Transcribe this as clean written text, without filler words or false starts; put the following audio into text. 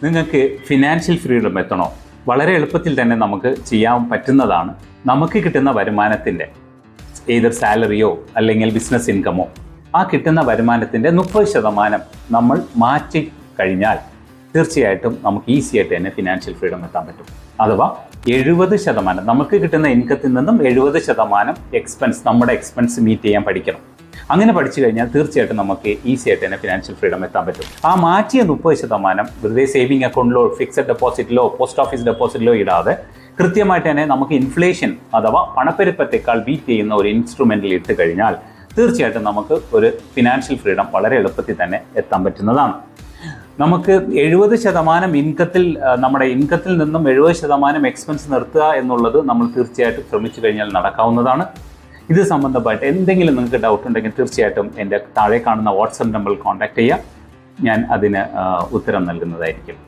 നിങ്ങൾക്ക് financial freedom എത്തണോ? വളരെ എളുപ്പത്തിൽ തന്നെ നമുക്ക് ചെയ്യാൻ പറ്റുന്നതാണ്. നമുക്ക് കിട്ടുന്ന വരുമാനത്തിൻ്റെ ഏതൊരു സാലറിയോ അല്ലെങ്കിൽ ബിസിനസ് ഇൻകമോ, ആ കിട്ടുന്ന വരുമാനത്തിൻ്റെ 30% നമ്മൾ മാറ്റി കഴിഞ്ഞാൽ തീർച്ചയായിട്ടും നമുക്ക് ഈസി ആയിട്ട് തന്നെ ഫിനാൻഷ്യൽ ഫ്രീഡം എത്താൻ പറ്റും. അഥവാ 70% നമുക്ക് കിട്ടുന്ന ഇൻകത്തിൽ നിന്നും 70% എക്സ്പെൻസ്, നമ്മുടെ എക്സ്പെൻസ് മീറ്റ് ചെയ്യാൻ പഠിക്കണം. അങ്ങനെ പഠിച്ചു കഴിഞ്ഞാൽ തീർച്ചയായിട്ടും നമുക്ക് ഈസി ആയിട്ട് തന്നെ ഫിനാൻഷ്യൽ ഫ്രീഡം എത്താൻ പറ്റും. ആ മാറ്റിയ 30% വെറുതെ സേവിങ് അക്കൗണ്ടിലോ ഫിക്സഡ് ഡെപ്പോസിറ്റിലോ പോസ്റ്റ് ഓഫീസ് ഡെപ്പോസിറ്റിലോ ഇടാതെ കൃത്യമായിട്ട് തന്നെ നമുക്ക് ഇൻഫ്ലേഷൻ അഥവാ പണപ്പെരുപ്പത്തെക്കാൾ ബീറ്റ് ചെയ്യുന്ന ഒരു ഇൻസ്ട്രുമെന്റിൽ ഇട്ട് കഴിഞ്ഞാൽ തീർച്ചയായിട്ടും നമുക്ക് ഒരു ഫിനാൻഷ്യൽ ഫ്രീഡം വളരെ എളുപ്പത്തിൽ തന്നെ എത്താൻ പറ്റുന്നതാണ്. നമുക്ക് 70% ഇൻകത്തിൽ, നമ്മുടെ ഇൻകത്തിൽ നിന്നും 70% എക്സ്പെൻസ് നിർത്തുക എന്നുള്ളത് നമ്മൾ തീർച്ചയായിട്ടും ശ്രമിച്ചു കഴിഞ്ഞാൽ നടക്കാവുന്നതാണ്. ഇത് സംബന്ധമായിട്ട് എന്തെങ്കിലും നിങ്ങൾക്ക് ഡൗട്ട് ഉണ്ടെങ്കിൽ തീർച്ചയായിട്ടും എൻ്റെ താഴെ കാണുന്ന വാട്സപ്പ് നമ്പറിൽ കോൺടാക്ട് ചെയ്യുക. ഞാൻ അതിന് ഉത്തരം നൽകുന്നതായിരിക്കും.